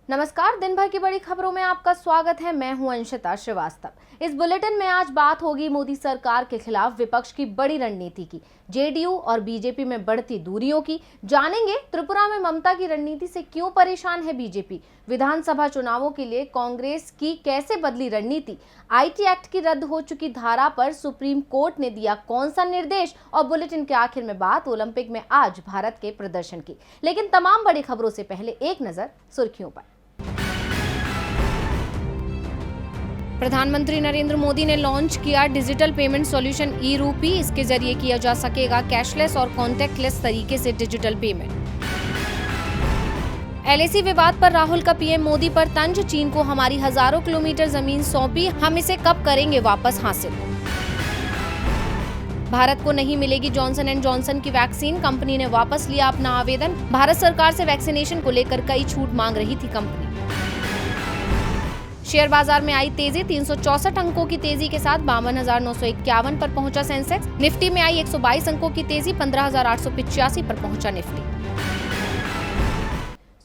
नमस्कार, दिन भर की बड़ी खबरों में आपका स्वागत है। मैं हूं अंशिता श्रीवास्तव। इस बुलेटिन में आज बात होगी मोदी सरकार के खिलाफ विपक्ष की बड़ी रणनीति की, जेडीयू और बीजेपी में बढ़ती दूरियों की। जानेंगे त्रिपुरा में ममता की रणनीति से क्यों परेशान है बीजेपी, विधानसभा चुनावों के लिए कांग्रेस की कैसे बदली रणनीति, आईटी एक्ट की रद्द हो चुकी धारा पर सुप्रीम कोर्ट ने दिया कौन सा निर्देश, और बुलेटिन के आखिर में बात ओलंपिक में आज भारत के प्रदर्शन की। लेकिन तमाम बड़ी खबरों से पहले एक नजर सुर्खियों पर। प्रधानमंत्री नरेंद्र मोदी ने लॉन्च किया डिजिटल पेमेंट सॉल्यूशन ई-रूपी। इसके जरिए किया जा सकेगा कैशलेस और कॉन्टैक्टलेस तरीके से डिजिटल पेमेंट। एलएसी विवाद पर राहुल का पीएम मोदी पर तंज, चीन को हमारी हजारों किलोमीटर जमीन सौंपी, हम इसे कब करेंगे वापस हासिल। भारत को नहीं मिलेगी जॉनसन एंड जॉनसन की वैक्सीन, कंपनी ने वापस लिया अपना आवेदन। भारत सरकार से वैक्सीनेशन को लेकर कई छूट मांग रही थी कंपनी। शेयर बाजार में आई तेजी, 364 अंकों की तेजी के साथ 52,951 पर पहुंचा सेंसेक्स। निफ्टी में आई 122 अंकों की तेजी, 15,885 पर पहुंचा निफ्टी।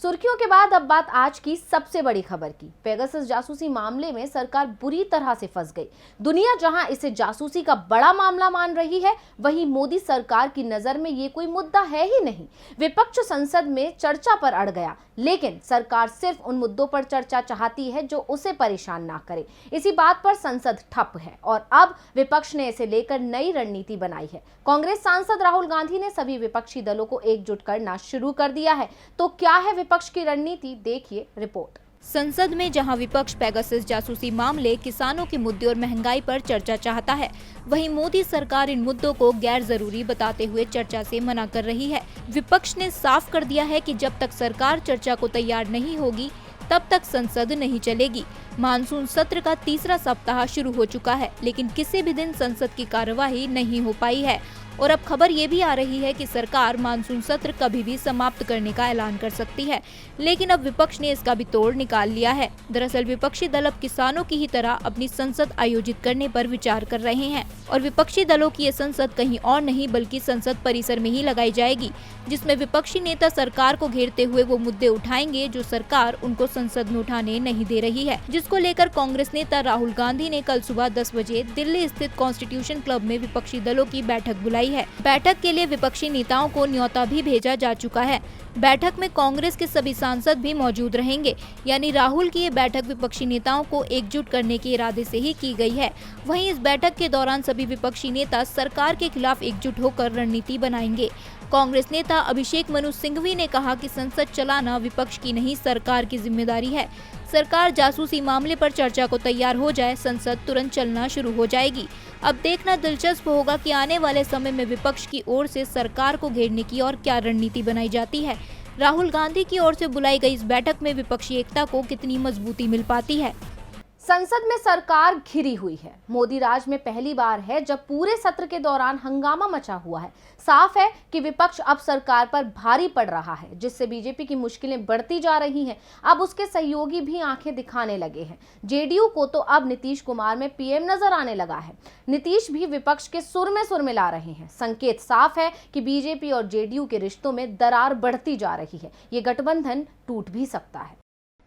सुर्खियों के बाद अब बात आज की सबसे बड़ी खबर की। पेगासस जासूसी मामले में सरकार बुरी तरह से फंस गई। दुनिया जहां इसे जासूसी का बड़ा मामला मान रही है, वहीं मोदी सरकार की नजर में ये कोई मुद्दा है ही नहीं। विपक्ष संसद में चर्चा पर अड़ गया, लेकिन सरकार सिर्फ उन मुद्दों पर चर्चा चाहती है जो उसे परेशान ना करे। इसी बात पर संसद ठप है और अब विपक्ष ने इसे लेकर नई रणनीति बनाई है। कांग्रेस सांसद राहुल गांधी ने सभी विपक्षी दलों को एकजुट करना शुरू कर दिया है। तो क्या है विपक्ष की रणनीति, देखिए रिपोर्ट। संसद में जहां विपक्ष पेगासस जासूसी मामले, किसानों के मुद्दे और महंगाई पर चर्चा चाहता है, वहीं मोदी सरकार इन मुद्दों को गैर जरूरी बताते हुए चर्चा से मना कर रही है। विपक्ष ने साफ कर दिया है कि जब तक सरकार चर्चा को तैयार नहीं होगी तब तक संसद नहीं चलेगी। मानसून सत्र का तीसरा सप्ताह शुरू हो चुका है, लेकिन किसी भी दिन संसद की कार्यवाही नहीं हो पाई है और अब खबर ये भी आ रही है कि सरकार मानसून सत्र कभी भी समाप्त करने का ऐलान कर सकती है, लेकिन अब विपक्ष ने इसका भी तोड़ निकाल लिया है। दरअसल विपक्षी दल अब किसानों की ही तरह अपनी संसद आयोजित करने पर विचार कर रहे हैं और विपक्षी दलों की ये संसद कहीं और नहीं बल्कि संसद परिसर में ही लगाई जाएगी, जिसमें विपक्षी नेता सरकार को घेरते हुए वो मुद्दे उठाएंगे जो सरकार उनको संसद में उठाने नहीं दे रही है, जिसको लेकर कांग्रेस नेता राहुल गांधी ने कल सुबह 10 बजे दिल्ली स्थित कॉन्स्टिट्यूशन क्लब में विपक्षी दलों की बैठक बुलाई है। बैठक के लिए विपक्षी नेताओं को न्योता भी भेजा जा चुका है। बैठक में कांग्रेस के सभी सांसद भी मौजूद रहेंगे, यानी राहुल की ये बैठक विपक्षी नेताओं को एकजुट करने के इरादे से ही की गई है। वहीं इस बैठक के दौरान सभी विपक्षी नेता सरकार के खिलाफ एकजुट होकर रणनीति बनाएंगे। कांग्रेस नेता अभिषेक मनु सिंघवी ने कहा कि संसद चलाना विपक्ष की नहीं सरकार की जिम्मेदारी है। सरकार जासूसी मामले पर चर्चा को तैयार हो जाए, संसद तुरंत चलना शुरू हो जाएगी। अब देखना दिलचस्प होगा कि आने वाले समय में विपक्ष की ओर से सरकार को घेरने की और क्या रणनीति बनाई जाती है। राहुल गांधी की ओर से बुलाई गई इस बैठक में विपक्षी एकता को कितनी मजबूती मिल पाती है। संसद में सरकार घिरी हुई है। मोदी राज में पहली बार है जब पूरे सत्र के दौरान हंगामा मचा हुआ है। साफ है कि विपक्ष अब सरकार पर भारी पड़ रहा है, जिससे बीजेपी की मुश्किलें बढ़ती जा रही हैं। अब उसके सहयोगी भी आंखें दिखाने लगे हैं। जेडीयू को तो अब नीतीश कुमार में पीएम नजर आने लगा है। नीतीश भी विपक्ष के सुर में ला रहे हैं। संकेत साफ है कि बीजेपी और जेडीयू के रिश्तों में दरार बढ़ती जा रही है। ये गठबंधन टूट भी सकता है।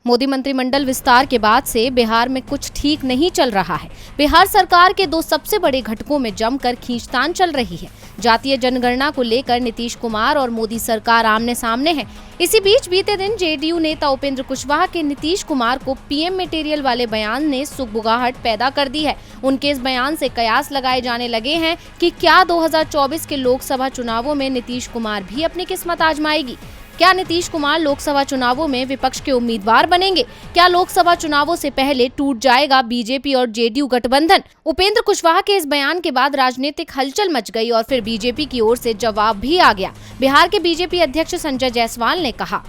मोदी मंत्रिमंडल विस्तार के बाद से बिहार में कुछ ठीक नहीं चल रहा है। बिहार सरकार के दो सबसे बड़े घटकों में जमकर खींचतान चल रही है। जातीय जनगणना को लेकर नीतीश कुमार और मोदी सरकार आमने सामने है। इसी बीच बीते दिन जेडीयू नेता उपेंद्र कुशवाहा के नीतीश कुमार को पीएम मटेरियल वाले बयान ने सुगबुगाहट पैदा कर दी है। उनके इस बयान से कयास लगाए जाने लगे हैं कि क्या 2024 के लोकसभा चुनावों में नीतीश कुमार भी अपनी किस्मत आजमाएगी। क्या नीतीश कुमार लोकसभा चुनावों में विपक्ष के उम्मीदवार बनेंगे? क्या लोकसभा चुनावों से पहले टूट जाएगा बीजेपी और जेडीयू गठबंधन? उपेंद्र कुशवाहा के इस बयान के बाद राजनीतिक हलचल मच गई और फिर बीजेपी की ओर से जवाब भी आ गया। बिहार के बीजेपी अध्यक्ष संजय जायसवाल ने कहा,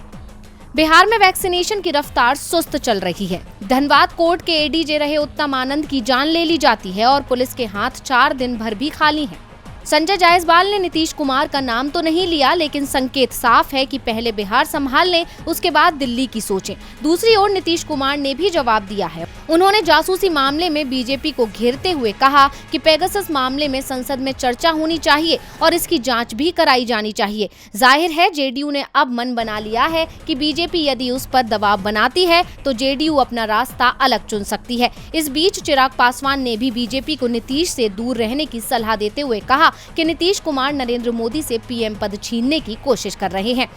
बिहार में वैक्सीनेशन की रफ्तार सुस्त चल रही है। धनबाद कोर्ट के एडीजे रहे उत्तम आनंद की जान ले ली जाती है और पुलिस के हाथ 4 दिन भर भी खाली हैं। संजय जायसवाल ने नीतीश कुमार का नाम तो नहीं लिया, लेकिन संकेत साफ है कि पहले बिहार संभाल लें, उसके बाद दिल्ली की सोचें। दूसरी ओर नीतीश कुमार ने भी जवाब दिया है उन्होंने जासूसी मामले में बीजेपी को घेरते हुए कहा कि पेगासस मामले में संसद में चर्चा होनी चाहिए और इसकी जांच भी कराई जानी चाहिए। जाहिर है जेडीयू ने अब मन बना लिया है कि बीजेपी यदि उस पर दबाव बनाती है तो जेडीयू अपना रास्ता अलग चुन सकती है। इस बीच चिराग पासवान ने भी बीजेपी को नीतीश से दूर रहने की सलाह देते हुए कहा कि नीतीश कुमार नरेंद्र मोदी से पीएम पद छीनने की कोशिश कर रहे हैं।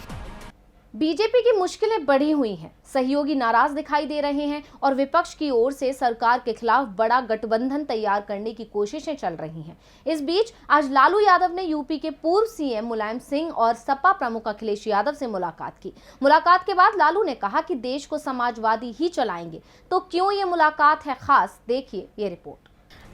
बीजेपी की मुश्किलें बढ़ी हुई हैं, सहयोगी नाराज दिखाई दे रहे हैं और विपक्ष की ओर से सरकार के खिलाफ बड़ा गठबंधन तैयार करने की कोशिशें चल रही हैं। इस बीच आज लालू यादव ने यूपी के पूर्व सीएम मुलायम सिंह और सपा प्रमुख अखिलेश यादव से मुलाकात की। मुलाकात के बाद लालू ने कहा कि देश को समाजवादी ही चलाएंगे। तो क्यों ये मुलाकात है खास, देखिए ये रिपोर्ट।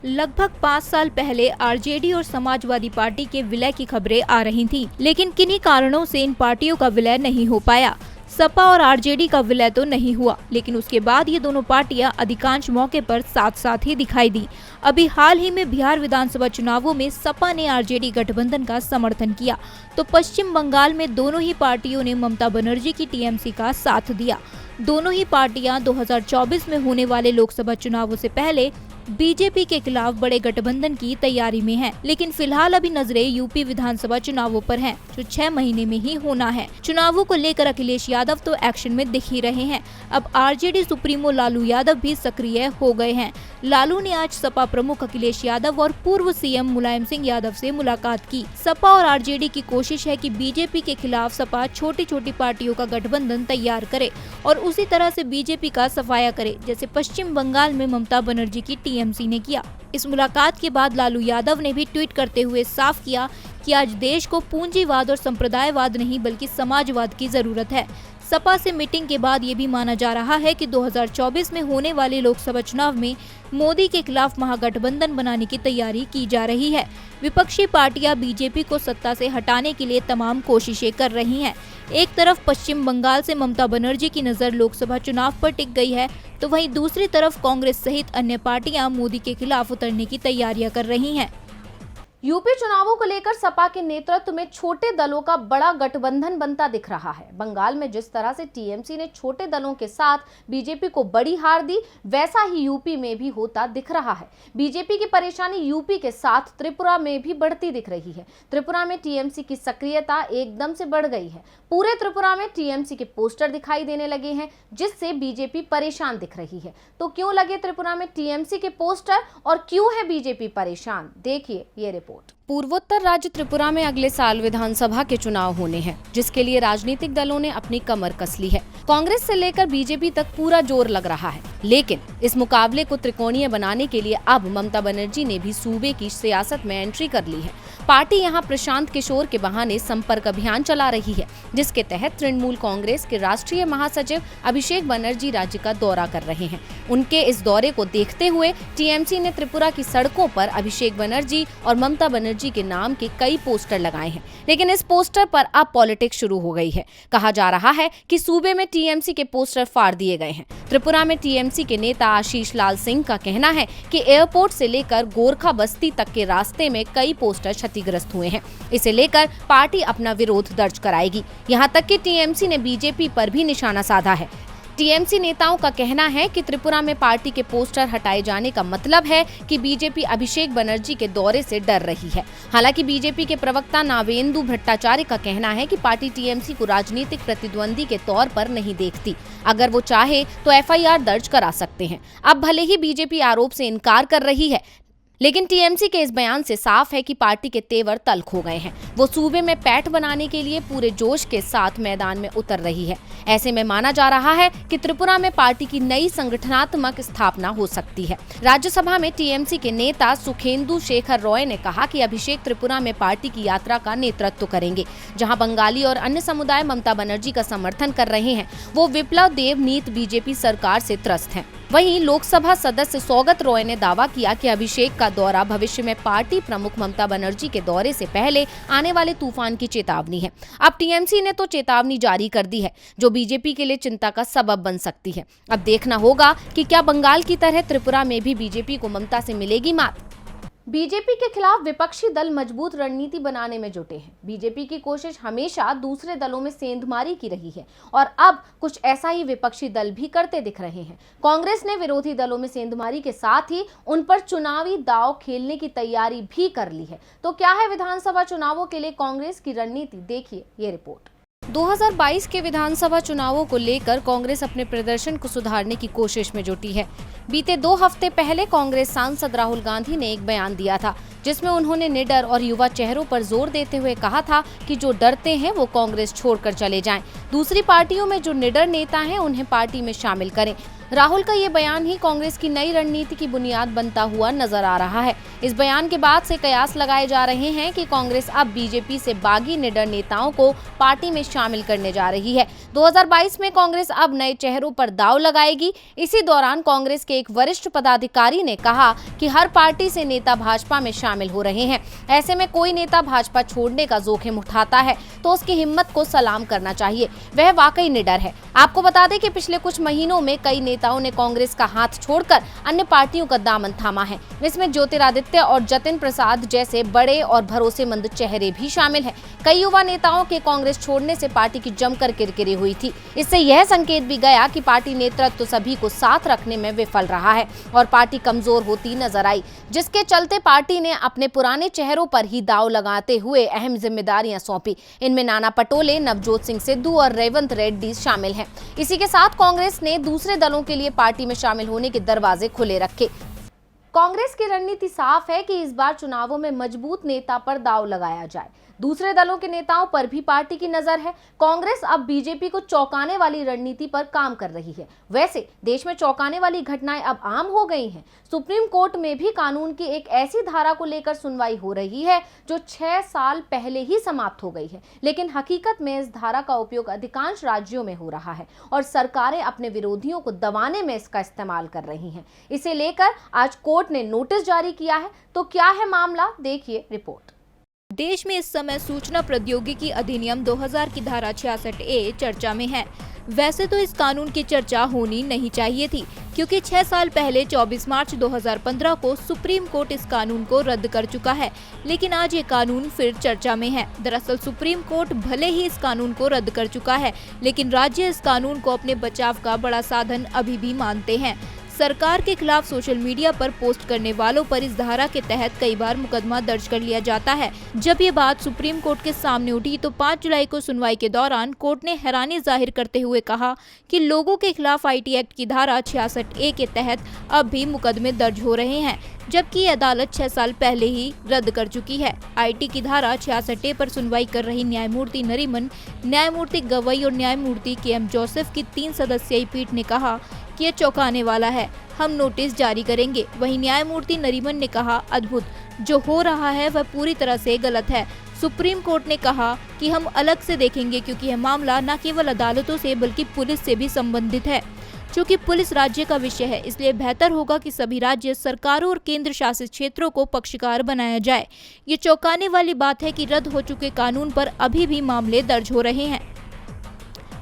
लगभग 5 साल पहले आरजेडी और समाजवादी पार्टी के विलय की खबरें आ रही थीं, लेकिन किन्हीं कारणों से इन पार्टियों का विलय नहीं हो पाया। सपा और आरजेडी का विलय तो नहीं हुआ, लेकिन उसके बाद ये दोनों पार्टियां अधिकांश मौके पर साथ साथ ही दिखाई दी। अभी हाल ही में बिहार विधानसभा चुनावों में सपा ने आरजेडी गठबंधन का समर्थन किया, तो पश्चिम बंगाल में दोनों ही पार्टियों ने ममता बनर्जी की टीएमसी का साथ दिया। दोनों ही पार्टियां 2024 में होने वाले लोकसभा चुनावों से पहले बीजेपी के खिलाफ बड़े गठबंधन की तैयारी में हैं, लेकिन फिलहाल अभी नजरें यूपी विधानसभा चुनावों पर हैं, जो 6 महीने में ही होना है। चुनावों को लेकर अखिलेश यादव तो एक्शन में दिख ही रहे हैं। अब आरजेडी सुप्रीमो लालू यादव भी सक्रिय हो गए हैं। लालू ने आज सपा प्रमुख अखिलेश यादव और पूर्व सीएम मुलायम सिंह यादव से मुलाकात की। सपा और आरजेडी की कोशिश है कि बीजेपी के खिलाफ सपा छोटी छोटी पार्टियों का गठबंधन तैयार करे और उसी तरह से बीजेपी का सफाया करे, जैसे पश्चिम बंगाल में ममता बनर्जी की टीएमसी ने किया। इस मुलाकात के बाद लालू यादव ने भी ट्वीट करते हुए साफ किया कि आज देश को पूंजीवाद और संप्रदायवाद नहीं बल्कि समाजवाद की जरूरत है। सपा से मीटिंग के बाद ये भी माना जा रहा है कि 2024 में होने वाले लोकसभा चुनाव में मोदी के खिलाफ महागठबंधन बनाने की तैयारी की जा रही है। विपक्षी पार्टियां बीजेपी को सत्ता से हटाने के लिए तमाम कोशिशें कर रही हैं। एक तरफ पश्चिम बंगाल से ममता बनर्जी की नजर लोकसभा चुनाव पर टिक गई है, तो वहीं दूसरी तरफ कांग्रेस सहित अन्य पार्टियां मोदी के खिलाफ उतरने की तैयारियां कर रही हैं। यूपी चुनावों को लेकर सपा के नेतृत्व में छोटे दलों का बड़ा गठबंधन बनता दिख रहा है। बंगाल में जिस तरह से टीएमसी ने छोटे दलों के साथ बीजेपी को बड़ी हार दी, वैसा ही यूपी में भी होता दिख रहा है। बीजेपी की परेशानी यूपी के साथ त्रिपुरा में भी बढ़ती दिख रही है। त्रिपुरा में टीएमसी की सक्रियता एकदम से बढ़ गई है। पूरे त्रिपुरा में टीएमसी के पोस्टर दिखाई देने लगे हैं, जिससे बीजेपी परेशान दिख रही है। तो क्यों लगे त्रिपुरा में टीएमसी के पोस्टर और क्यों है बीजेपी परेशान, देखिए ये रिपोर्ट। पूर्वोत्तर राज्य त्रिपुरा में अगले साल विधानसभा के चुनाव होने हैं, जिसके लिए राजनीतिक दलों ने अपनी कमर कस ली है। कांग्रेस से लेकर बीजेपी तक पूरा जोर लग रहा है, लेकिन इस मुकाबले को त्रिकोणीय बनाने के लिए अब ममता बनर्जी ने भी सूबे की सियासत में एंट्री कर ली है। पार्टी यहां प्रशांत किशोर के बहाने संपर्क अभियान चला रही है, जिसके तहत तृणमूल कांग्रेस के राष्ट्रीय महासचिव अभिषेक बनर्जी राज्य का दौरा कर रहे हैं। उनके इस दौरे को देखते हुए टीएमसी ने त्रिपुरा की सड़कों पर अभिषेक बनर्जी और ममता बनर्जी के नाम के कई पोस्टर लगाए हैं, लेकिन इस पोस्टर पर अब पॉलिटिक्स शुरू हो गई है। कहा जा रहा है कि सूबे में टीएमसी के पोस्टर फाड़ दिए गए हैं। त्रिपुरा में टीएमसी के नेता आशीष लाल सिंह का कहना है कि एयरपोर्ट से लेकर गोरखा बस्ती तक के रास्ते में कई पोस्टर क्षतिग्रस्त हुए हैं। इसे लेकर पार्टी अपना विरोध दर्ज कराएगी। यहां तक कि टीएमसी ने बीजेपी पर भी निशाना साधा है। टीएमसी नेताओं का कहना है कि त्रिपुरा में पार्टी के पोस्टर हटाए जाने का मतलब है कि बीजेपी अभिषेक बनर्जी के दौरे से डर रही है। हालांकि बीजेपी के प्रवक्ता नावेंदु भट्टाचार्य का कहना है कि पार्टी टीएमसी को राजनीतिक प्रतिद्वंदी के तौर पर नहीं देखती। अगर वो चाहे तो एफआईआर दर्ज करा सकते हैं। अब भले ही बीजेपी आरोप से इनकार कर रही है, लेकिन टीएमसी के इस बयान से साफ है कि पार्टी के तेवर तल्ख हो गए हैं। वो सूबे में पैठ बनाने के लिए पूरे जोश के साथ मैदान में उतर रही है। ऐसे में माना जा रहा है कि त्रिपुरा में पार्टी की नई संगठनात्मक स्थापना हो सकती है। राज्यसभा में टीएमसी के नेता सुखेंदु शेखर रॉय ने कहा कि अभिषेक त्रिपुरा में पार्टी की यात्रा का नेतृत्व करेंगे, जहां बंगाली और अन्य समुदाय ममता बनर्जी का समर्थन कर रहे हैं। वो विप्लव देव नीत बीजेपी सरकार से त्रस्त हैं। वहीं लोकसभा सदस्य सौगत रॉय ने दावा किया कि अभिषेक का दौरा भविष्य में पार्टी प्रमुख ममता बनर्जी के दौरे से पहले आने वाले तूफान की चेतावनी है। अब टीएमसी ने तो चेतावनी जारी कर दी है, जो बीजेपी के लिए चिंता का सबब बन सकती है। अब देखना होगा कि क्या बंगाल की तरह त्रिपुरा में भी बीजेपी को ममता से मिलेगी मात। बीजेपी के खिलाफ विपक्षी दल मजबूत रणनीति बनाने में जुटे हैं। बीजेपी की कोशिश हमेशा दूसरे दलों में सेंधमारी की रही है और अब कुछ ऐसा ही विपक्षी दल भी करते दिख रहे हैं। कांग्रेस ने विरोधी दलों में सेंधमारी के साथ ही उन पर चुनावी दांव खेलने की तैयारी भी कर ली है। तो क्या है विधानसभा चुनावों के लिए कांग्रेस की रणनीति, देखिए ये रिपोर्ट। 2022 के विधानसभा चुनावों को लेकर कांग्रेस अपने प्रदर्शन को सुधारने की कोशिश में जुटी है। बीते 2 हफ्ते पहले कांग्रेस सांसद राहुल गांधी ने एक बयान दिया था, जिसमें उन्होंने निडर और युवा चेहरों पर जोर देते हुए कहा था कि जो डरते हैं वो कांग्रेस छोड़कर चले जाएं। दूसरी पार्टियों में जो निडर नेता हैं उन्हें पार्टी में शामिल करें। राहुल का ये बयान ही कांग्रेस की नई रणनीति की बुनियाद बनता हुआ नजर आ रहा है। इस बयान के बाद से कयास लगाए जा रहे हैं कि कांग्रेस अब बीजेपी से बागी निडर नेताओं को पार्टी में शामिल करने जा रही है। 2022 में कांग्रेस अब नए चेहरों पर दांव लगाएगी। इसी दौरान कांग्रेस के एक वरिष्ठ पदाधिकारी ने कहा कि हर पार्टी से नेता भाजपा में शामिल हो रहे हैं। ऐसे में कोई नेता भाजपा छोड़ने का जोखिम उठाता है तो उसकी हिम्मत को सलाम करना चाहिए। वह वाकई निडर है। आपको बता दें कि पिछले कुछ महीनों में कई नेताओं ने कांग्रेस का हाथ छोड़कर अन्य पार्टियों का दामन थामा है। इसमें ज्योतिरादित्य और जतिन प्रसाद जैसे बड़े और भरोसेमंद चेहरे भी शामिल हैं। कई युवा नेताओं के कांग्रेस छोड़ने से पार्टी की जमकर किरकिरी हुई थी। इससे यह संकेत भी गया कि पार्टी नेतृत्व सभी को साथ रखने में विफल रहा है और पार्टी कमजोर होती नजर आई, जिसके चलते पार्टी ने अपने पुराने चेहरों पर ही दांव लगाते हुए अहम जिम्मेदारियां सौंपी। इनमें नाना पटोले, नवजोत सिंह सिद्धू और रेवंत रेड्डी शामिल हैं। इसी के साथ कांग्रेस ने दूसरे दलों के लिए पार्टी में शामिल होने के दरवाजे खुले रखे। कांग्रेस की रणनीति साफ है कि इस बार चुनावों में मजबूत नेता पर दांव लगाया जाए। दूसरे दलों के नेताओं पर भी पार्टी की नजर है। कांग्रेस अब बीजेपी को चौंकाने वाली रणनीति पर काम कर रही है। वैसे देश में चौंकाने वाली घटनाएं अब आम हो गई हैं। सुप्रीम कोर्ट में भी कानून की एक ऐसी धारा को लेकर सुनवाई हो रही है जो 6 साल पहले ही समाप्त हो गई है, लेकिन हकीकत में इस धारा का उपयोग अधिकांश राज्यों में हो रहा है और सरकारें अपने विरोधियों को दबाने में इसका इस्तेमाल कर रही हैं। इसे लेकर आज कोर्ट ने नोटिस जारी किया है। तो क्या है मामला, देखिए रिपोर्ट। देश में इस समय सूचना प्रौद्योगिकी अधिनियम 2000 की धारा 66A चर्चा में है। वैसे तो इस कानून की चर्चा होनी नहीं चाहिए थी, क्योंकि 6 साल पहले 24 मार्च 2015 को सुप्रीम कोर्ट इस कानून को रद्द कर चुका है, लेकिन आज ये कानून फिर चर्चा में है। दरअसल सुप्रीम कोर्ट भले ही इस कानून को रद्द कर चुका है, लेकिन राज्य इस कानून को अपने बचाव का बड़ा साधन अभी भी मानते हैं। सरकार के खिलाफ सोशल मीडिया पर पोस्ट करने वालों पर इस धारा के तहत कई बार मुकदमा दर्ज कर लिया जाता है। जब ये बात सुप्रीम कोर्ट के सामने उठी तो 5 जुलाई को सुनवाई के दौरान कोर्ट ने हैरानी जाहिर करते हुए कहा कि लोगों के खिलाफ IT एक्ट की धारा 66A के तहत अब भी मुकदमे दर्ज हो रहे हैं, जबकि ये अदालत 6 साल पहले ही रद्द कर चुकी है। IT की धारा 66A पर सुनवाई कर रही न्यायमूर्ति नरीमन, न्यायमूर्ति गवई और न्यायमूर्ति KM जोसेफ की 3 सदस्यीय पीठ ने कहा कि ये चौंकाने वाला है, हम नोटिस जारी करेंगे। वहीं न्यायमूर्ति नरीमन ने कहा, अद्भुत, जो हो रहा है वह पूरी तरह से गलत है। सुप्रीम कोर्ट ने कहा कि हम अलग से देखेंगे, क्योंकि यह मामला न केवल अदालतों से बल्कि पुलिस से भी संबंधित है। चूँकि पुलिस राज्य का विषय है, इसलिए बेहतर होगा कि सभी राज्य सरकारों और केंद्र शासित क्षेत्रों को पक्षकार बनाया जाए। ये चौंकाने वाली बात है कि रद्द हो चुके कानून पर अभी भी मामले दर्ज हो रहे हैं।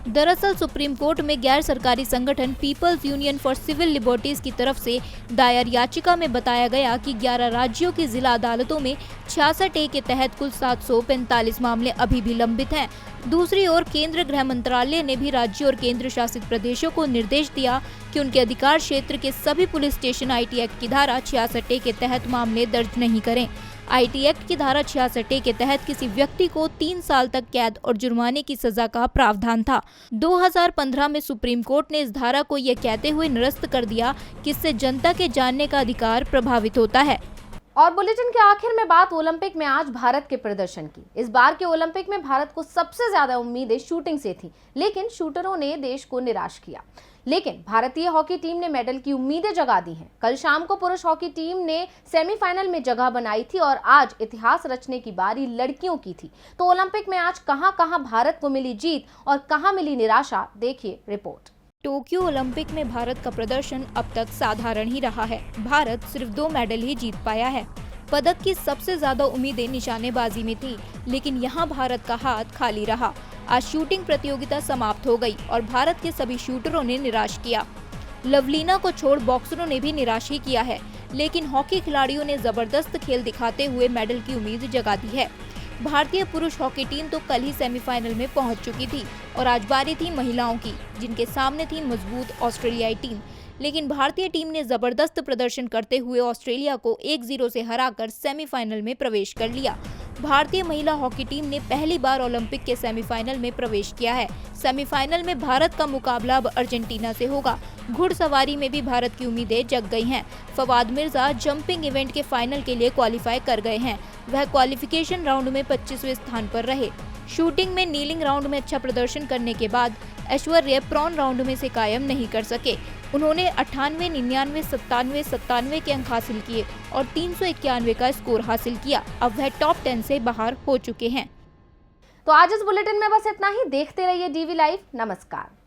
दरअसल सुप्रीम कोर्ट में गैर सरकारी संगठन People's Union for Civil Liberties की तरफ से दायर याचिका में बताया गया कि 11 राज्यों की जिला अदालतों में 66A के तहत कुल 745 मामले अभी भी लंबित हैं। दूसरी ओर केंद्र गृह मंत्रालय ने भी राज्यों और केंद्र शासित प्रदेशों को निर्देश दिया कि उनके अधिकार क्षेत्र के सभी पुलिस स्टेशन IT एक्ट की धारा 66A के तहत मामले दर्ज नहीं करें। IT एक्ट की धारा 66A के तहत किसी व्यक्ति को 3 साल तक कैद और जुर्माने की सजा का प्रावधान था। 2015 में सुप्रीम कोर्ट ने इस धारा को यह कहते हुए निरस्त कर दिया कि इससे जनता के जानने का अधिकार प्रभावित होता है। और बुलेटिन के आखिर में बात ओलंपिक में आज भारत के प्रदर्शन की। इस बार के ओलंपिक में भारत को सबसे ज्यादा उम्मीदें शूटिंग से थी, लेकिन शूटरों ने देश को निराश किया। लेकिन भारतीय हॉकी टीम ने मेडल की उम्मीदें जगा दी हैं। कल शाम को पुरुष हॉकी टीम ने सेमीफाइनल में जगह बनाई थी और आज इतिहास रचने की बारी लड़कियों की थी। तो ओलंपिक में आज कहां-कहां भारत को मिली जीत और कहां मिली निराशा, देखिए रिपोर्ट। टोक्यो ओलंपिक में भारत का प्रदर्शन अब तक साधारण ही रहा है। भारत सिर्फ 2 मेडल ही जीत पाया है। पदक की सबसे ज्यादा उम्मीदें निशानेबाजी में थी, लेकिन यहाँ भारत का हाथ खाली रहा। आज शूटिंग प्रतियोगिता समाप्त हो गई और भारत के सभी शूटरों ने निराश किया। लवलीना को छोड़ बॉक्सरों ने भी निराश ही किया है। लेकिन हॉकी खिलाड़ियों ने जबरदस्त खेल दिखाते हुए मेडल की उम्मीद जगा दी है। भारतीय पुरुष हॉकी टीम तो कल ही सेमीफाइनल में पहुंच चुकी थी और आज बारी थी महिलाओं की, जिनके सामने थी मजबूत ऑस्ट्रेलियाई टीम। लेकिन भारतीय टीम ने जबरदस्त प्रदर्शन करते हुए ऑस्ट्रेलिया को 1-0 से हराकर सेमीफाइनल में प्रवेश कर लिया। भारतीय महिला हॉकी टीम ने पहली बार ओलंपिक के सेमीफाइनल में प्रवेश किया है। सेमीफाइनल में भारत का मुकाबला अब अर्जेंटीना से होगा। घुड़सवारी में भी भारत की उम्मीदें जग गई हैं। फवाद मिर्जा जंपिंग इवेंट के फाइनल के लिए क्वालिफाई कर गए हैं। वह क्वालिफिकेशन राउंड में 25वें स्थान पर रहे। शूटिंग में नीलिंग राउंड में अच्छा प्रदर्शन करने के बाद ऐश्वर्या प्रॉन राउंड में से कायम नहीं कर सके। उन्होंने 98, 99, 97, 97 के अंक हासिल किए और 391 का स्कोर हासिल किया। अब वह टॉप 10 से बाहर हो चुके हैं। तो आज इस बुलेटिन में बस इतना ही। देखते रहिए DV लाइव। नमस्कार।